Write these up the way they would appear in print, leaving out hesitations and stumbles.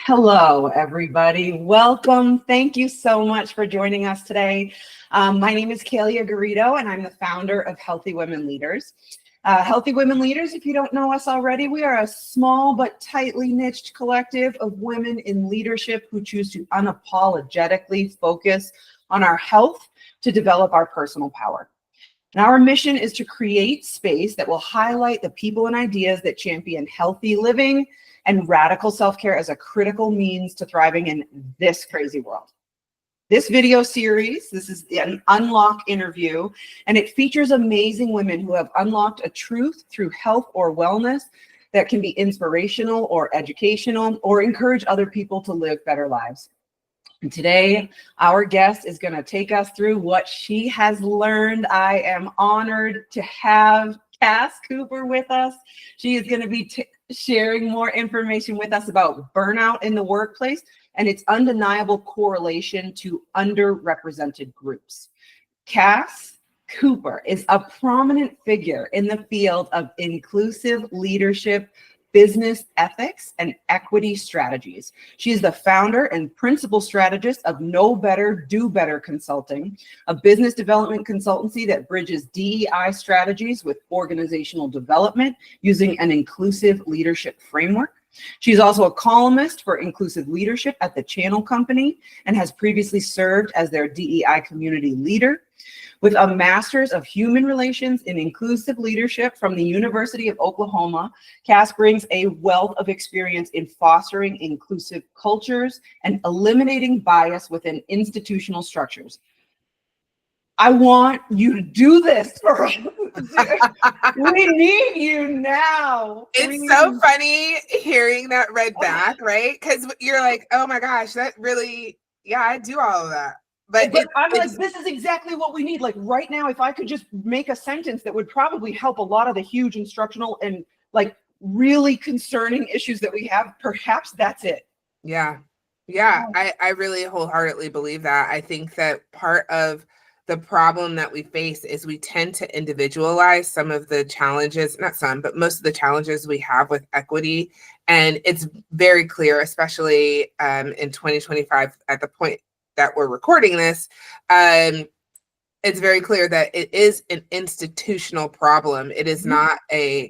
Hello, everybody. Welcome. Thank you so much for joining us today. My name is Kalia Garrido, and I'm the founder of Healthy Women Leaders. Healthy Women Leaders, if you don't know us already, we are a small but tightly niched collective of women in leadership who choose to unapologetically focus on our health to develop our personal power. And our mission is to create space that will highlight the people and ideas that champion healthy living and radical self-care as a critical means to thriving in this crazy world. This video series, this is an unlock interview, and it features amazing women who have unlocked a truth through health or wellness that can be inspirational or educational or encourage other people to live better lives. And today, our guest is going to take us through what she has learned. I am honored to have Cass Cooper with us. She is going to be sharing more information with us about burnout in the workplace and its undeniable correlation to underrepresented groups. Cass Cooper is a prominent figure in the field of inclusive leadership, business ethics, and equity strategies. She is the founder and principal strategist of Know Better, Do Better Consulting, a business development consultancy that bridges DEI strategies with organizational development using an inclusive leadership framework. She's also a columnist for inclusive leadership at the Channel Company and has previously served as their DEI community leader. With a master's of human relations in inclusive leadership from the University of Oklahoma, Cass brings a wealth of experience in fostering inclusive cultures and eliminating bias within institutional structures. I want you to do this for us. We need you now. It's so funny hearing that read back, right? Because you're like, oh my gosh, that really, yeah, I do all of that. But I'm like, this is exactly what we need. Like right now, if I could just make a sentence that would probably help a lot of the huge instructional and like really concerning issues that we have, perhaps that's it. Yeah. I really wholeheartedly believe that. I think that part of the problem that we face is we tend to individualize some of the challenges, not some, but most of the challenges we have with equity. And it's very clear, especially in 2025, at the point that we're recording this, it's very clear that it is an institutional problem. It is not a,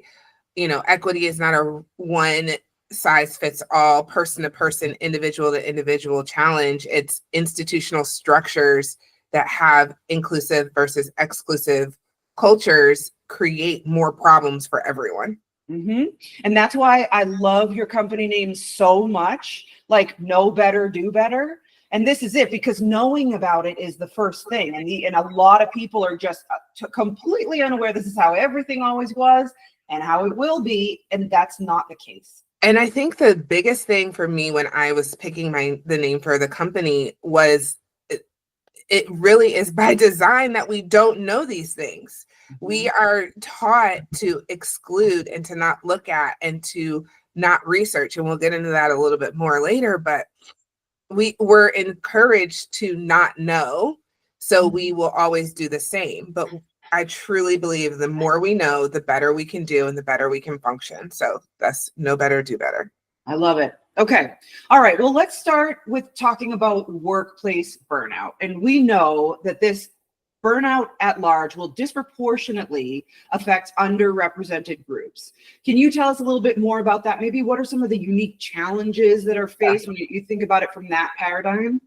equity is not a one size fits all, person to person, individual to individual challenge. It's institutional structures that have inclusive versus exclusive cultures create more problems for everyone. And that's why I love your company name so much, like Know Better, Do Better. And this is it, because knowing about it is the first thing. And a lot of people are just completely unaware this is how everything always was and how it will be. And that's not the case. And I think the biggest thing for me when I was picking the name for the company was it really is by design that we don't know these things. We are taught to exclude and to not look at and to not research. And we'll get into that a little bit more later, but we're encouraged to not know, so we will always do the same. But I truly believe the more we know, the better we can do and the better we can function. So that's Know Better, Do Better. I love it. Okay. All right. Well, let's start with talking about workplace burnout. And we know that this burnout at large will disproportionately affect underrepresented groups. Can you tell us a little bit more about that? Maybe what are some of the unique challenges that are faced when you think about it from that paradigm?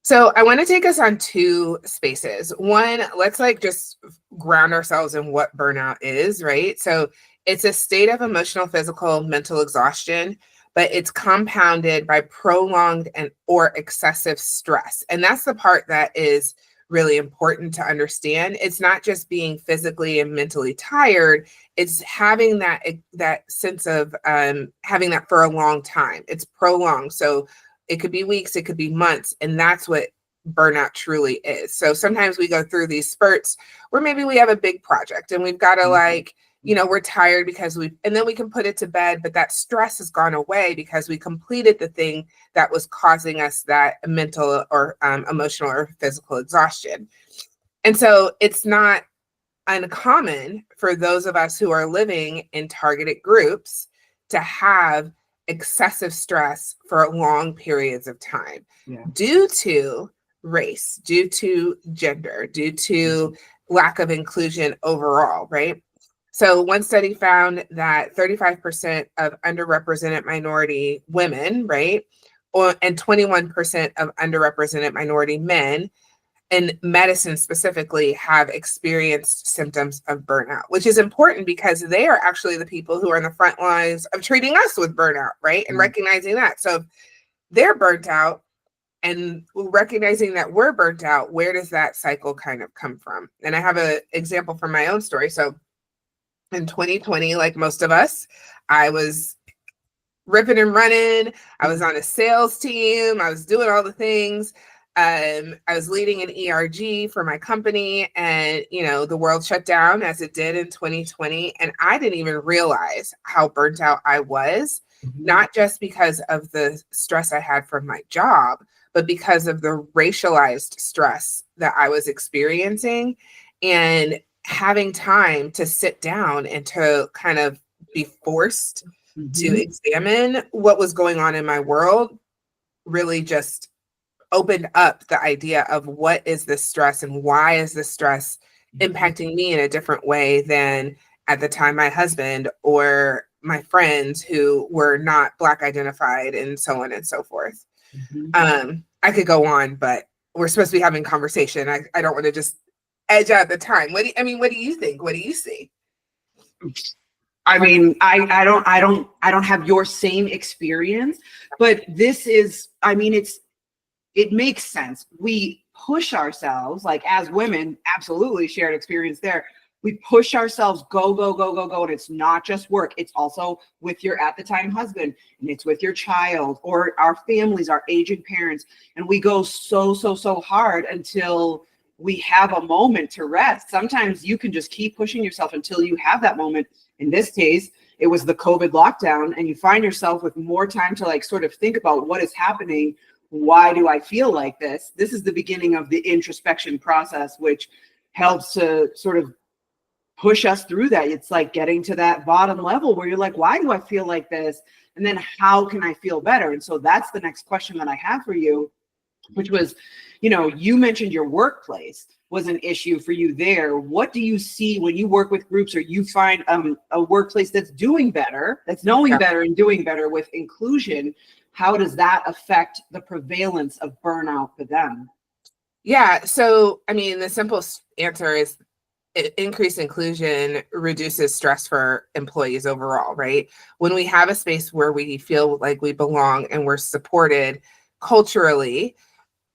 So I want to take us on two spaces. One, let's just ground ourselves in what burnout is, right? So it's a state of emotional, physical, mental exhaustion, but it's compounded by prolonged or excessive stress. And that's the part that is really important to understand. It's not just being physically and mentally tired. It's having that sense of having that for a long time. It's prolonged. So it could be weeks, it could be months. And that's what burnout truly is. So sometimes we go through these spurts where maybe we have a big project and we've got to we're tired because and then we can put it to bed, but that stress has gone away because we completed the thing that was causing us that mental or emotional or physical exhaustion. And so it's not uncommon for those of us who are living in targeted groups to have excessive stress for long periods of time Yeah. due to race, due to gender, due to lack of inclusion overall, right? So one study found that 35% of underrepresented minority women, right, and 21% of underrepresented minority men in medicine specifically have experienced symptoms of burnout, which is important because they are actually the people who are in the front lines of treating us with burnout, right? And recognizing that. So if they're burnt out and recognizing that we're burnt out, where does that cycle kind of come from? And I have an example from my own story. So in 2020, like most of us, I was ripping and running. I was on a sales team. I was doing all the things. I was leading an ERG for my company, and the world shut down as it did in 2020, and I didn't even realize how burnt out I was, not just because of the stress I had from my job, but because of the racialized stress that I was experiencing, and having time to sit down and to kind of be forced to examine what was going on in my world really just opened up the idea of what is this stress and why is this stress impacting me in a different way than at the time my husband or my friends who were not Black identified, and so on and so forth. I could go on, but we're supposed to be having conversation. I don't want to just edge out the time. What do you think? What do you see? I mean, I don't have your same experience, but this is, I mean, it makes sense. We push ourselves, like as women, absolutely shared experience there. We push ourselves, go, go, go, go, go. And it's not just work. It's also with your at the time husband, and it's with your child or our families, our aging parents. And we go so hard until we have a moment to rest. Sometimes you can just keep pushing yourself until you have that moment. In this case, it was the COVID lockdown, and you find yourself with more time to like sort of think about what is happening. Why do I feel like this? This is the beginning of the introspection process, which helps to sort of push us through that. It's like getting to that bottom level where you're like, why do I feel like this? And then how can I feel better? And so that's the next question that I have for you, which was, you mentioned your workplace was an issue for you there. What do you see when you work with groups or you find a workplace that's doing better, that's knowing better and doing better with inclusion? How does that affect the prevalence of burnout for them? Yeah. So, I mean, the simplest answer is increased inclusion reduces stress for employees overall, right? When we have a space where we feel like we belong and we're supported culturally,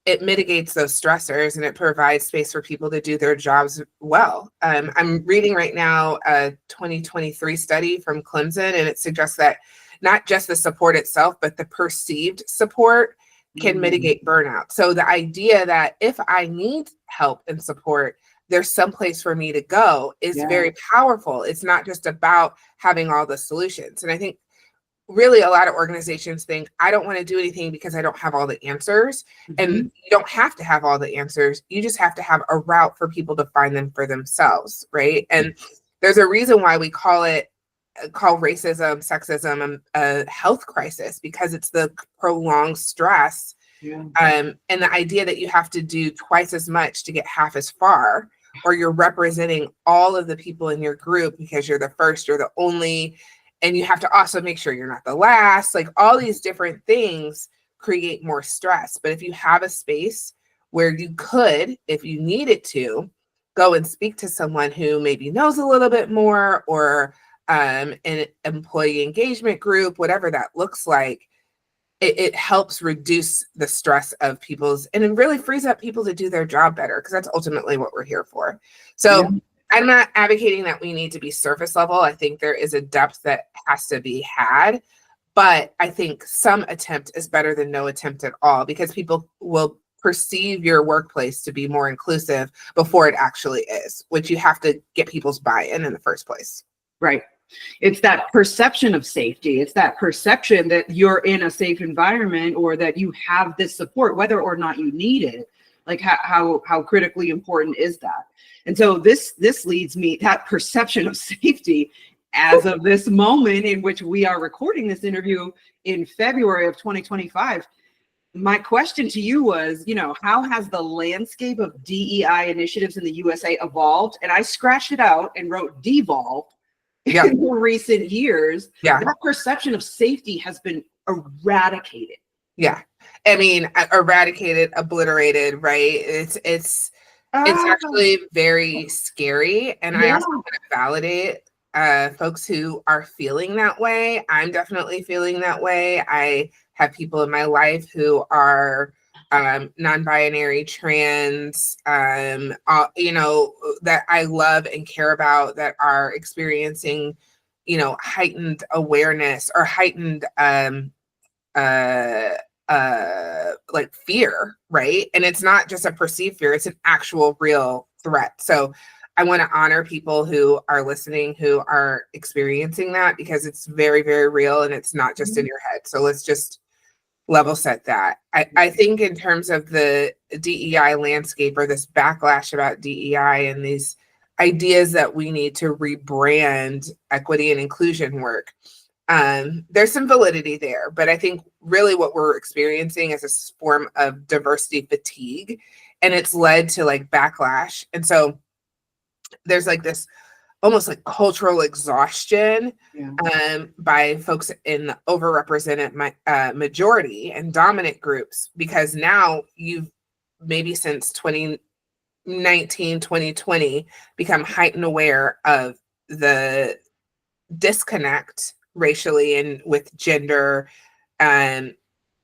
it mitigates those stressors and it provides space for people to do their jobs well. I'm reading right now a 2023 study from Clemson, and it suggests that not just the support itself, but the perceived support can mitigate burnout. So the idea that if I need help and support, there's some place for me to go is very powerful. It's not just about having all the solutions. And I think really a lot of organizations think, I don't want to do anything because I don't have all the answers. And you don't have to have all the answers. You just have to have a route for people to find them for themselves, right? And there's a reason why we call racism, sexism a health crisis, because it's the prolonged stress. And the idea that you have to do twice as much to get half as far, or you're representing all of the people in your group because you're the first, you're the only, and you have to also make sure you're not the last. Like all these different things create more stress. But if you have a space where you could, if you needed to, go and speak to someone who maybe knows a little bit more, or an employee engagement group, whatever that looks like, it helps reduce the stress of people's, and it really frees up people to do their job better, because that's ultimately what we're here for. So I'm not advocating that we need to be surface level. I think there is a depth that has to be had, but I think some attempt is better than no attempt at all, because people will perceive your workplace to be more inclusive before it actually is, which you have to get people's buy-in in the first place. Right. It's that perception of safety. It's that perception that you're in a safe environment, or that you have this support, whether or not you need it. Like how critically important is that? And so this leads me, that perception of safety as of this moment in which we are recording this interview in February of 2025, my question to you was, how has the landscape of DEI initiatives in the USA evolved? And I scratched it out and wrote devolved. Yeah. In recent years, yeah. that perception of safety has been eradicated. Yeah. I mean, eradicated, obliterated, right? It's actually very scary. And I also want to validate folks who are feeling that way. I'm definitely feeling that way. I have people in my life who are non-binary, trans, that I love and care about, that are experiencing, heightened awareness or heightened like fear, right? And it's not just a perceived fear, it's an actual real threat. So I want to honor people who are listening, who are experiencing that, because it's very, very real and it's not just in your head. So let's just level set that. I think in terms of the DEI landscape, or this backlash about DEI and these ideas that we need to rebrand equity and inclusion work, there's some validity there, but I think really what we're experiencing is a form of diversity fatigue, and it's led to like backlash. And so there's like this almost like cultural exhaustion by folks in the overrepresented majority and dominant groups, because now you've maybe since 2019, 2020 become heightened aware of the disconnect racially and with gender.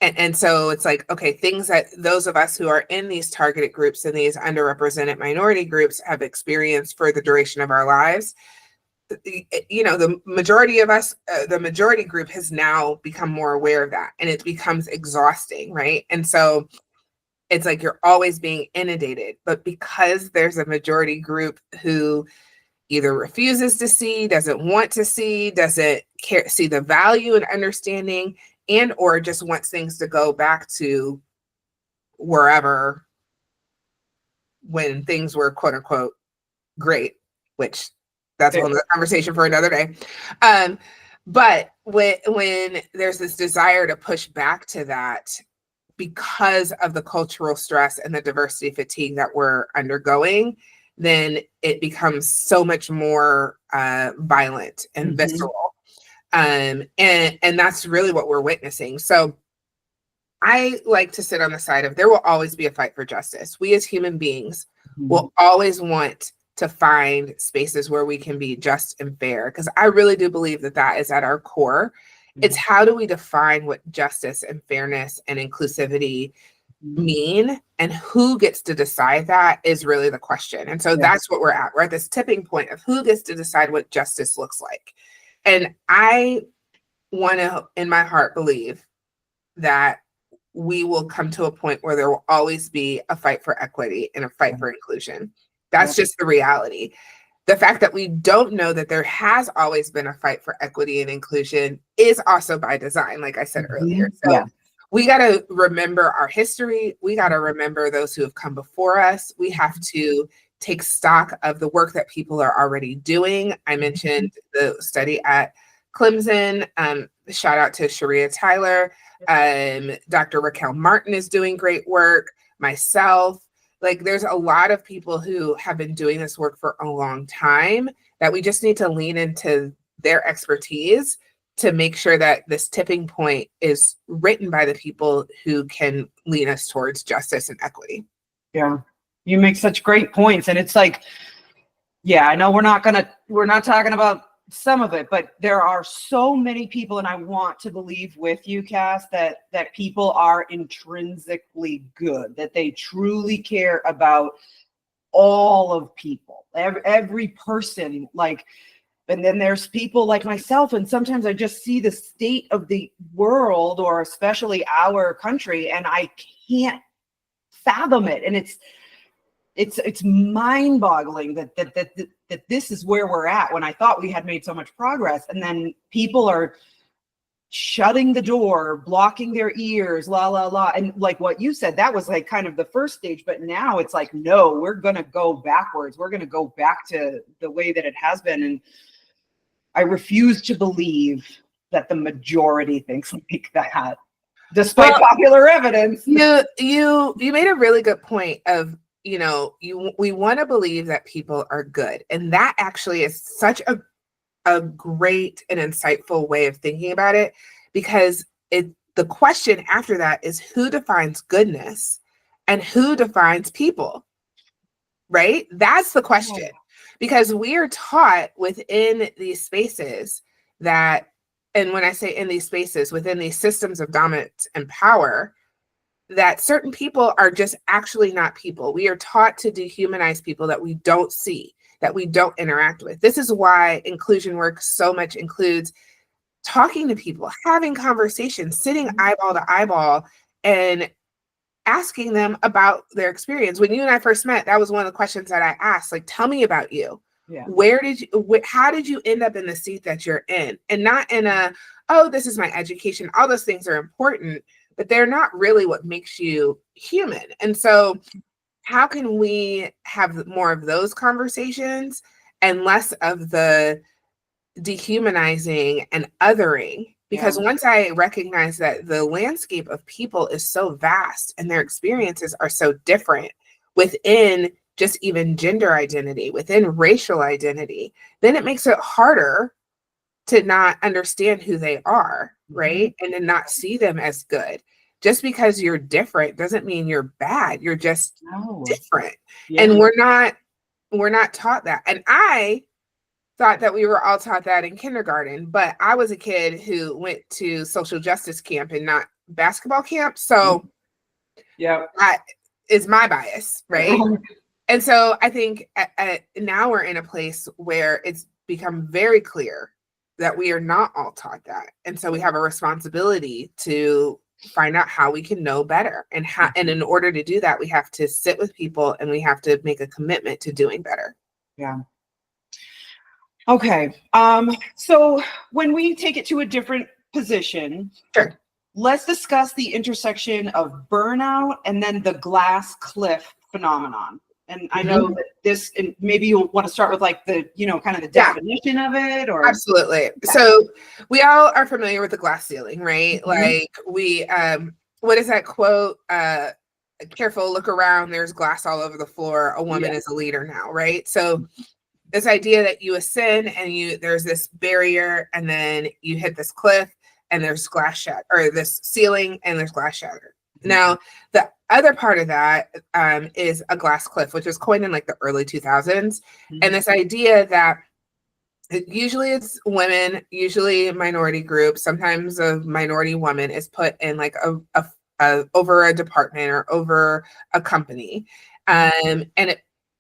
And so it's like, okay, things that those of us who are in these targeted groups and these underrepresented minority groups have experienced for the duration of our lives, the majority of us, the majority group has now become more aware of that, and it becomes exhausting, right? And so it's like you're always being inundated, but because there's a majority group who either refuses to see, doesn't want to see, doesn't care, see the value and understanding, and or just wants things to go back to wherever when things were quote unquote great, which that's a whole other conversation for another day. But when there's this desire to push back to that because of the cultural stress and the diversity fatigue that we're undergoing, then it becomes so much more violent and visceral. And that's really what we're witnessing. So I like to sit on the side of, there will always be a fight for justice. We as human beings will always want to find spaces where we can be just and fair, because I really do believe that that is at our core. It's how do we define what justice and fairness and inclusivity mean, and who gets to decide that is really the question. And so that's what we're at. We're at this tipping point of who gets to decide what justice looks like. And I want to, in my heart, believe that we will come to a point where there will always be a fight for equity and a fight for inclusion. That's just the reality. The fact that we don't know that there has always been a fight for equity and inclusion is also by design, like I said earlier. So we got to remember our history. We got to remember those who have come before us. We have to take stock of the work that people are already doing. I mentioned the study at Clemson. Shout out to Sharia Tyler. Dr. Raquel Martin is doing great work. Myself. Like, there's a lot of people who have been doing this work for a long time that we just need to lean into their expertise to make sure that this tipping point is written by the people who can lead us towards justice and equity. Yeah, you make such great points. And it's like, I know we're not talking about some of it, but there are so many people, and I want to believe with you, Cass, that people are intrinsically good, that they truly care about all of people, every person, like, and then there's people like myself, and sometimes I just see the state of the world, or especially our country, and I can't fathom it. And it's mind-boggling that this is where we're at, when I thought we had made so much progress. And then people are shutting the door, blocking their ears, la, la, la. And like what you said, that was like kind of the first stage, but now it's like, no, we're going to go backwards. We're going to go back to the way that it has been. And I refuse to believe that the majority thinks like that, despite popular evidence. You made a really good point of, we want to believe that people are good. And that actually is such a great and insightful way of thinking about it, because the question after that is, who defines goodness and who defines people, right? That's the question. Because we are taught within these spaces that, and when I say in these spaces, within these systems of dominance and power, that certain people are just actually not people. We are taught to dehumanize people that we don't see, that we don't interact with. This is why inclusion work so much includes talking to people, having conversations, sitting eyeball to eyeball, and asking them about their experience. When you and I first met, that was one of the questions that I asked, like, tell me about you. Yeah. How did you end up in the seat that you're in? And not in oh, this is my education. All those things are important, but they're not really what makes you human. And so how can we have more of those conversations and less of the dehumanizing and othering? Because once I recognize that the landscape of people is so vast and their experiences are so different within just even gender identity, within racial identity, then it makes it harder to not understand who they are, right? And to not see them as good. Just because you're different doesn't mean you're bad. You're just different. Yeah. And we're not taught that. And I thought that we were all taught that in kindergarten, but I was a kid who went to social justice camp and not basketball camp. So that is my bias, right? And so I think now we're in a place where it's become very clear that we are not all taught that. And so we have a responsibility to find out how we can know better. And in order to do that, we have to sit with people and we have to make a commitment to doing better. Yeah. Okay. So when we take it to a different position, sure, let's discuss the intersection of burnout and then the glass cliff phenomenon. And I know that this, and maybe you'll want to start with like the, kind of the definition of it, or. Absolutely. So we all are familiar with the glass ceiling, right? Like what is that quote? Careful, look around, there's glass all over the floor. A woman is a leader now, right? So this idea that you ascend and there's this barrier and then you hit this cliff and there's glass shatter, or this ceiling and there's glass shatter. Now, the other part of that is a glass cliff, which was coined in like the early 2000s. And this idea that usually it's women, usually minority groups, sometimes a minority woman is put in like over a department or over a company.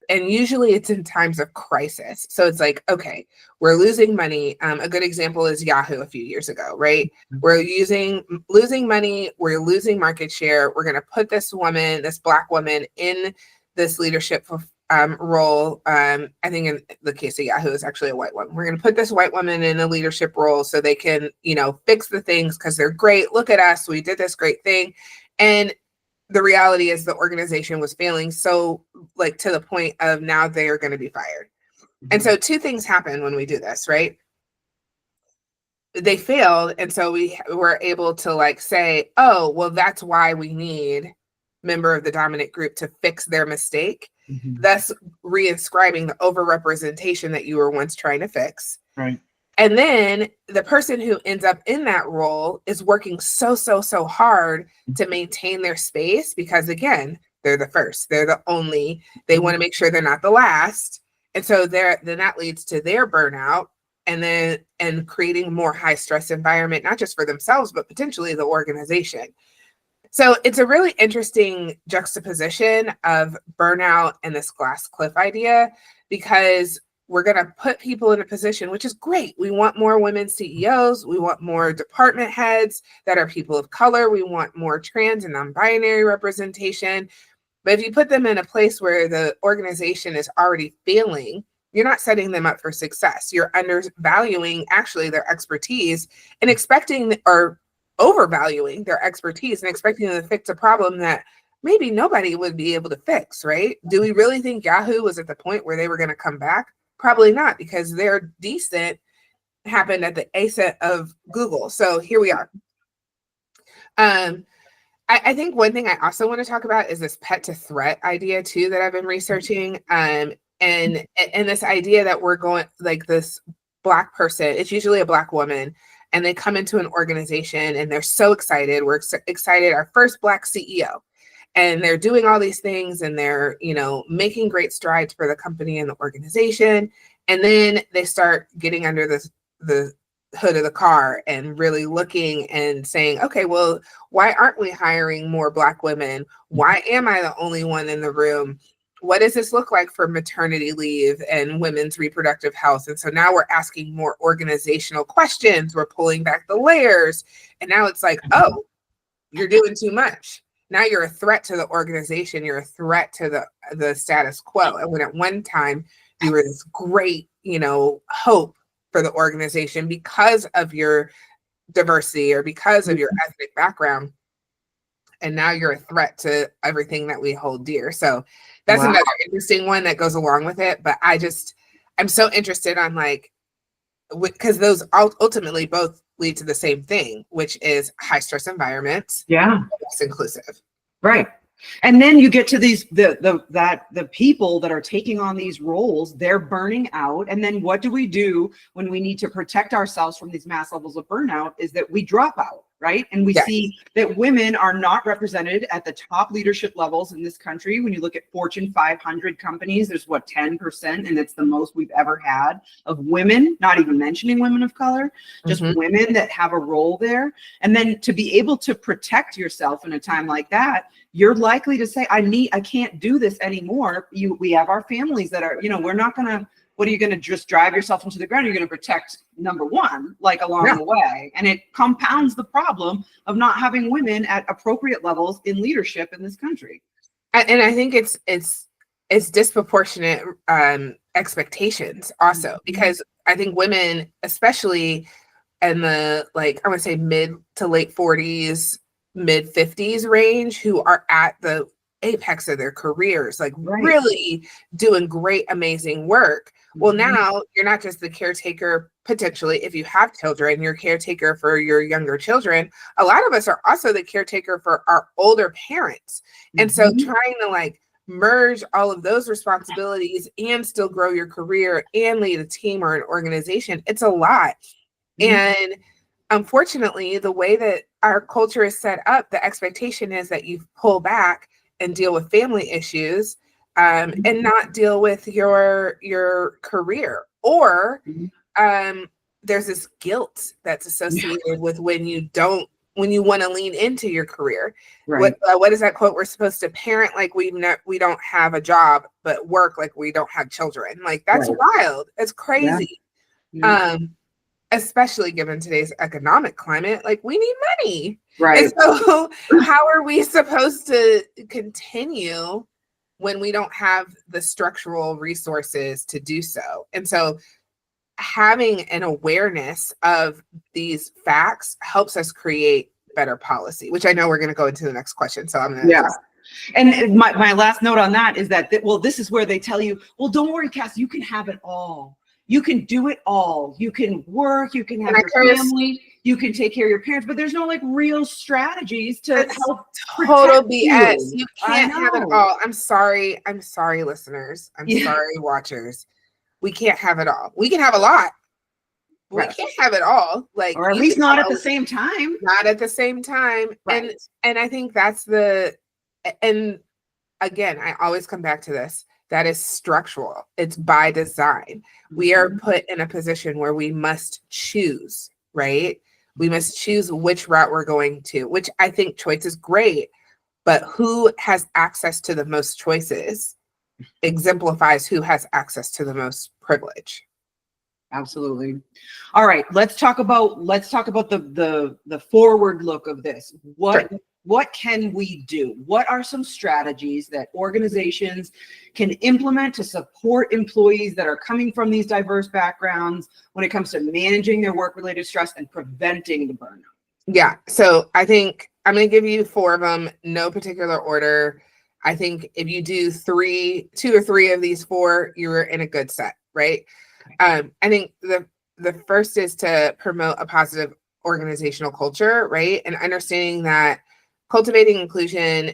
And usually it's in times of crisis. So it's like, okay, we're losing money. A good example is Yahoo a few years ago, right? We're losing money. We're losing market share. We're going to put this Black woman in this leadership role. I think in the case of Yahoo, it's actually a white woman. We're going to put this white woman in a leadership role so they can, fix the things because they're great. Look at us. We did this great thing. And the reality is the organization was failing. So like to the point of now they are going to be fired. And so two things happen when we do this, right? They failed. And so we were able to like say, oh, well, that's why we need member of the dominant group to fix their mistake. Thus reinscribing the overrepresentation that you were once trying to fix. Right. And then the person who ends up in that role is working so hard to maintain their space because, again, they're the first, they're the only, they want to make sure they're not the last. And so then that leads to their burnout and creating more high stress environment, not just for themselves, but potentially the organization. So it's a really interesting juxtaposition of burnout and this glass cliff idea, because we're going to put people in a position, which is great. We want more women CEOs. We want more department heads that are people of color. We want more trans and non-binary representation. But if you put them in a place where the organization is already failing, you're not setting them up for success. You're undervaluing actually their expertise and expecting, or overvaluing their expertise and expecting them to fix a problem that maybe nobody would be able to fix, right? Do we really think Yahoo was at the point where they were going to come back? Probably not, because they're decent happened at the ascent of Google. So here we are. I think one thing I also want to talk about is this pet to threat idea too that I've been researching. And this idea that we're going, like, this Black person, it's usually a Black woman, and they come into an organization and they're so excited. We're excited, our first Black CEO. And they're doing all these things, and they're, making great strides for the company and the organization. And then they start getting under the hood of the car and really looking and saying, okay, well, why aren't we hiring more Black women? Why am I the only one in the room? What does this look like for maternity leave and women's reproductive health? And so now we're asking more organizational questions. We're pulling back the layers. And now it's like, oh, you're doing too much. Now you're a threat to the organization. You're a threat to the status quo. And when at one time you were this great, hope for the organization because of your diversity or because of your ethnic background, and now you're a threat to everything that we hold dear. So that's another interesting one that goes along with it. But I'm so interested on, like, because those ultimately both lead to the same thing, which is high stress environments. Yeah. Less inclusive. Right. And then you get to these, the people that are taking on these roles, they're burning out. And then what do we do when we need to protect ourselves from these mass levels of burnout is that we drop out, right? And we see that women are not represented at the top leadership levels in this country. When you look at Fortune 500 companies, there's 10%, and it's the most we've ever had of women, not even mentioning women of color, just women that have a role there. And then to be able to protect yourself in a time like that, you're likely to say, I can't do this anymore. We have our families that are, we're not going to, what are you going to just drive yourself into the ground? You're going to protect number one, like along the way. And it compounds the problem of not having women at appropriate levels in leadership in this country. And I think it's disproportionate expectations also, because I think women, especially in the, like, I would say mid to late 40s, mid 50s range, who are at the apex of their careers, like really doing great, amazing work. Well, now you're not just the caretaker, potentially, if you have children, you're caretaker for your younger children. A lot of us are also the caretaker for our older parents. And so trying to, like, merge all of those responsibilities and still grow your career and lead a team or an organization, it's a lot. And unfortunately, the way that our culture is set up, the expectation is that you pull back and deal with family issues and not deal with your career. Or there's this guilt that's associated with when you want to lean into your career. What is that quote? We're supposed to parent like we don't have a job, but work like we don't have children. Like, that's wild. It's crazy. Especially given today's economic climate, like, we need money. Right. And so how are we supposed to continue when we don't have the structural resources to do so? And so having an awareness of these facts helps us create better policy, which I know we're going to go into the next question. So I'm going to And my last note on that is that, this is where they tell you, well, don't worry, Cass, you can have it all. You can do it all. You can work, you can have your family, you can take care of your parents, but there's no, like, real strategies to help. Total BS. You can't have it all. I'm sorry, listeners. I'm sorry, watchers. We can't have it all. We can have a lot. We can't have it all. Like, or at least not at the same time. Not at the same time. And I think that's and again, I always come back to this. That is structural. It's by design. We are put in a position where we must choose, right? We must choose which route we're going to, which I think choice is great, but who has access to the most choices exemplifies who has access to the most privilege. Absolutely. All right, let's talk about the forward look of this. What can we do? What are some strategies that organizations can implement to support employees that are coming from these diverse backgrounds when it comes to managing their work-related stress and preventing the burnout? Yeah, so I think I'm going to give you 4 of them, no particular order. I think if you do 2 or 3 of these 4, you're in a good set, right? I think the first is to promote a positive organizational culture, right? And understanding that cultivating inclusion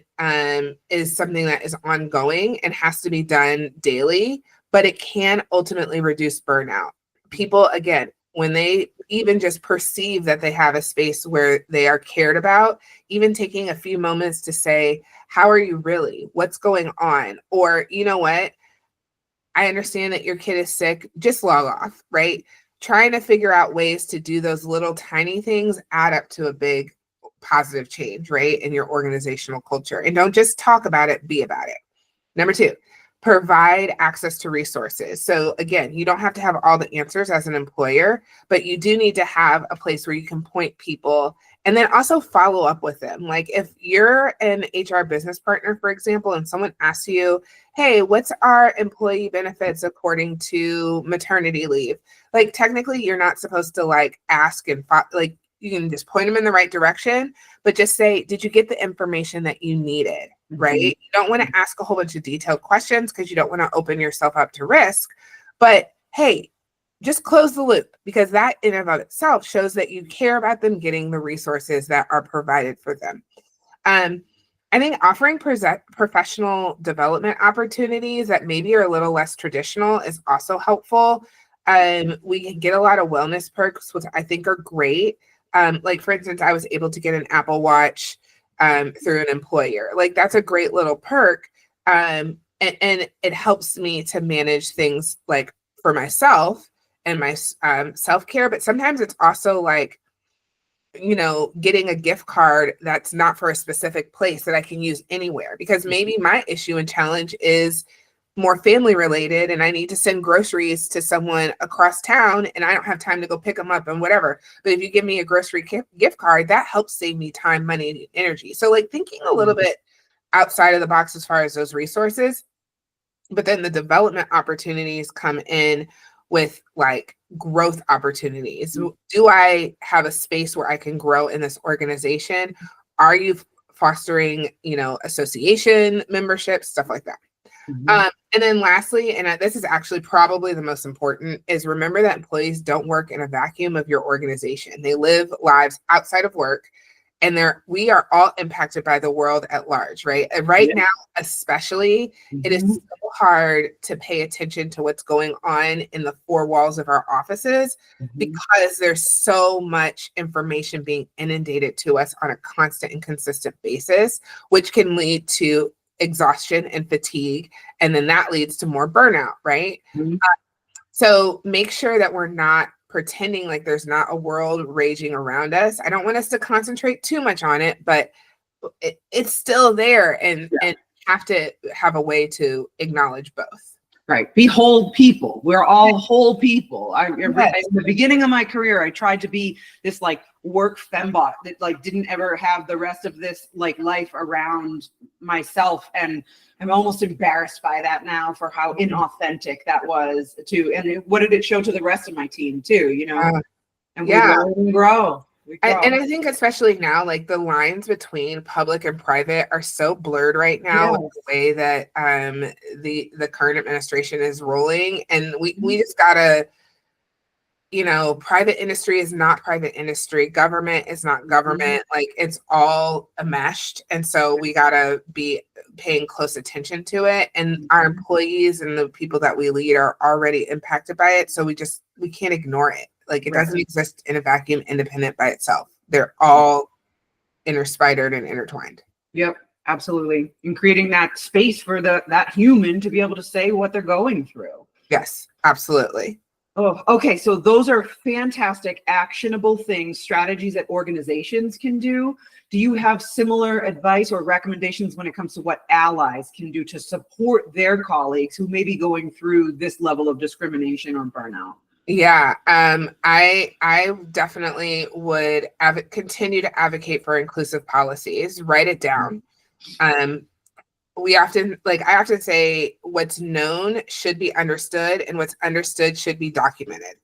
is something that is ongoing and has to be done daily, but it can ultimately reduce burnout. People, again, when they even just perceive that they have a space where they are cared about, even taking a few moments to say, how are you really? What's going on? Or, you know what? I understand that your kid is sick, just log off, right? Trying to figure out ways to do those little tiny things add up to a big positive change, right? In your organizational culture. And don't just talk about it, be about it. Number two, provide access to resources. So again, you don't have to have all the answers as an employer, but you do need to have a place where you can point people and then also follow up with them. Like if you're an HR business partner, for example, and someone asks you, hey, what's our employee benefits according to maternity leave? Like technically you're not supposed to like ask and like you can just point them in the right direction, but just say, did you get the information that you needed? Right? You don't want to ask a whole bunch of detailed questions because you don't want to open yourself up to risk. But hey, just close the loop, because that in and of itself shows that you care about them getting the resources that are provided for them. I think offering professional development opportunities that maybe are a little less traditional is also helpful. We can get a lot of wellness perks, which I think are great. Like for instance, I was able to get an Apple Watch through an employer. Like that's a great little perk. And it helps me to manage things like for myself and my self-care. But sometimes it's also like, you know, getting a gift card that's not for a specific place that I can use anywhere, because maybe my issue and challenge is more family related and I need to send groceries to someone across town and I don't have time to go pick them up and whatever. But if you give me a grocery gift card, that helps save me time, money, and energy. So like thinking a little bit outside of the box as far as those resources, but then the development opportunities come in with like growth opportunities. Do I have a space where I can grow in this organization? Are you fostering, you know, association memberships, stuff like that? And then lastly, and this is actually probably the most important, is remember that employees don't work in a vacuum of your organization. They live lives outside of work, and we are all impacted by the world at large, right? And right now, especially, it is so hard to pay attention to what's going on in the four walls of our offices because there's so much information being inundated to us on a constant and consistent basis, which can lead to exhaustion and fatigue, and then that leads to more burnout, right? So make sure that we're not pretending like there's not a world raging around us. I don't want us to concentrate too much on it, but it's still there, and have to have a way to acknowledge both. Right. Be whole people. We're all whole people. In the beginning of my career, I tried to be this like work fembot that like didn't ever have the rest of this like life around myself. And I'm almost embarrassed by that now for how inauthentic that was too. And what did it show to the rest of my team too, you know? And we learn and grow. And I think especially now, like the lines between public and private are so blurred right now with the way that the current administration is rolling. And we just gotta, you know, private industry is not private industry. Government is not government. Like it's all enmeshed. And so we gotta be paying close attention to it. And our employees and the people that we lead are already impacted by it. So we can't ignore it. Like it doesn't exist in a vacuum independent by itself. They're all interspidered and intertwined. Yep, absolutely. And creating that space for that human to be able to say what they're going through. Yes, absolutely. Oh, okay. So those are fantastic, actionable things, strategies that organizations can do. Do you have similar advice or recommendations when it comes to what allies can do to support their colleagues who may be going through this level of discrimination or burnout? Yeah, I definitely would continue to advocate for inclusive policies. Write it down. I often say what's known should be understood and what's understood should be documented.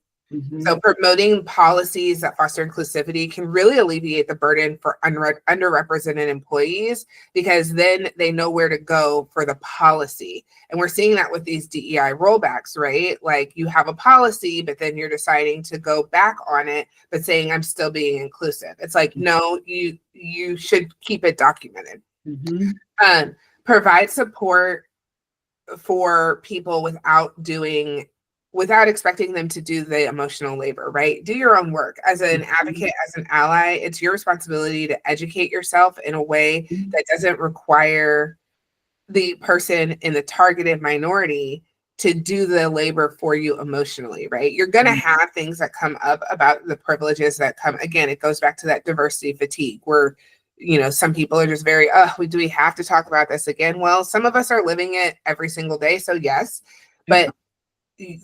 So promoting policies that foster inclusivity can really alleviate the burden for underrepresented employees, because then they know where to go for the policy. And we're seeing that with these DEI rollbacks, right? Like you have a policy, but then you're deciding to go back on it, but saying I'm still being inclusive. It's like, no, you should keep it documented. Provide support for people without expecting them to do the emotional labor, right? Do your own work. As an advocate, as an ally, it's your responsibility to educate yourself in a way that doesn't require the person in the targeted minority to do the labor for you emotionally, right? You're going to have things that come up about the privileges that come. Again, it goes back to that diversity fatigue where, some people are just very, do we have to talk about this again? Well, some of us are living it every single day. So yes, but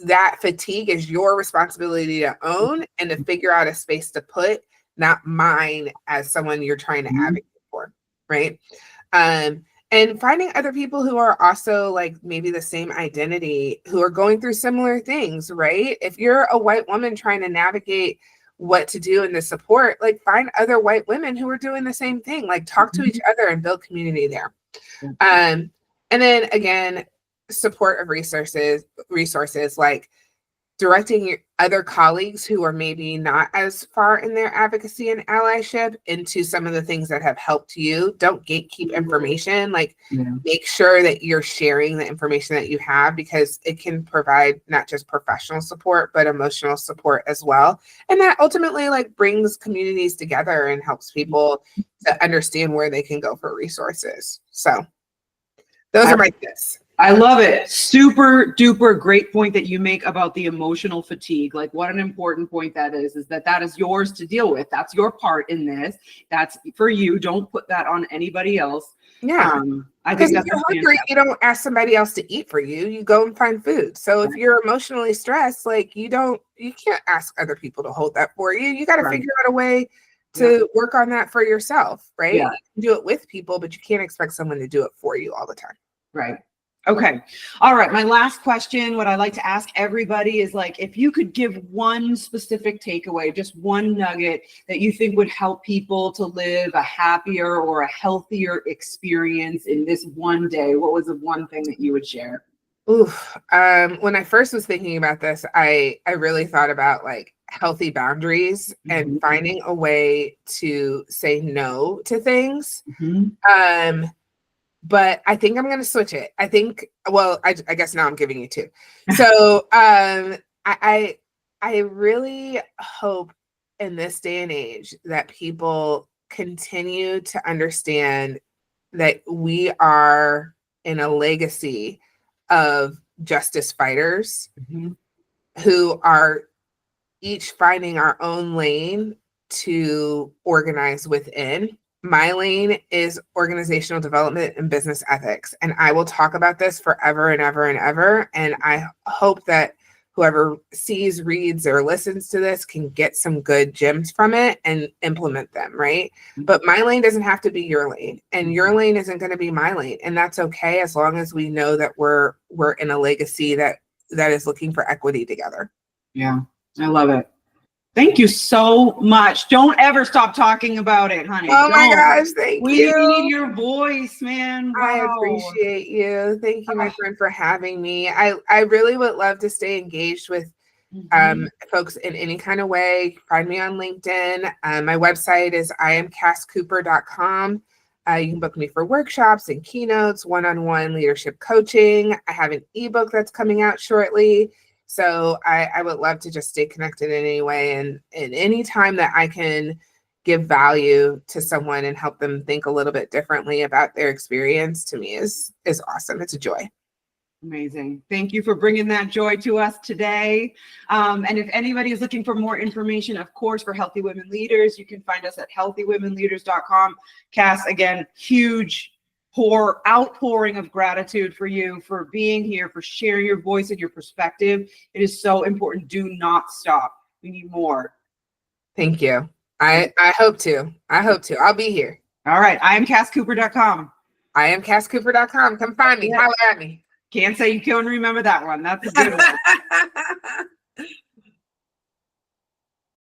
that fatigue is your responsibility to own and to figure out a space to put, not mine as someone you're trying to advocate for, right? And finding other people who are also like maybe the same identity, who are going through similar things, right? If you're a white woman trying to navigate what to do in the support, like find other white women who are doing the same thing, like talk to each other and build community there. And then again, support of resources like directing your other colleagues who are maybe not as far in their advocacy and allyship into some of the things that have helped you. Don't gatekeep information. Like make sure that you're sharing the information that you have, because it can provide not just professional support, but emotional support as well. And that ultimately like brings communities together and helps people to understand where they can go for resources. So those are my tips. I love it. Super duper great point that you make about the emotional fatigue. Like what an important point that is that is yours to deal with. That's your part in this. That's for you. Don't put that on anybody else. Yeah. I think if you're hungry, you don't ask somebody else to eat for you. You go and find food. So if you're emotionally stressed, like you can't ask other people to hold that for you. You got to figure out a way to work on that for yourself, right? Yeah. You can do it with people, but you can't expect someone to do it for you all the time. Right. Okay. All right. My last question, what I like to ask everybody is like, if you could give one specific takeaway, just one nugget that you think would help people to live a happier or a healthier experience in this one day, what was the one thing that you would share? When I first was thinking about this, I really thought about like healthy boundaries and finding a way to say no to things. But I think I'm going to switch it. I guess now I'm giving you two. So I really hope in this day and age that people continue to understand that we are in a legacy of justice fighters who are each finding our own lane to organize within. My lane is organizational development and business ethics. And I will talk about this forever and ever and ever. And I hope that whoever sees, reads, or listens to this can get some good gems from it and implement them, right? But my lane doesn't have to be your lane. And your lane isn't going to be my lane. And that's okay, as long as we know that we're in a legacy that is looking for equity together. Yeah, I love it. Thank you so much. Don't ever stop talking about it, honey. Oh my gosh, thank you. We need your voice, man. Wow. I appreciate you. Thank you, my friend, for having me. I really would love to stay engaged with folks in any kind of way. Find me on LinkedIn. My website is iamcasscooper.com. You can book me for workshops and keynotes, one-on-one leadership coaching. I have an ebook that's coming out shortly. So I would love to just stay connected in any way, and any time that I can give value to someone and help them think a little bit differently about their experience, to me is awesome. It's a joy. Amazing. Thank you for bringing that joy to us today. And if anybody is looking for more information, of course, for Healthy Women Leaders, you can find us at healthywomenleaders.com. Cass, again, huge outpouring of gratitude for you, for being here, for sharing your voice and your perspective. It is so important. Do not stop. We need more. Thank you. I hope to. I'll be here. All right. I am CassCooper.com. iamcasscooper.com. Come find me. Holler at me. Can't say you can't remember that one. That's a good one.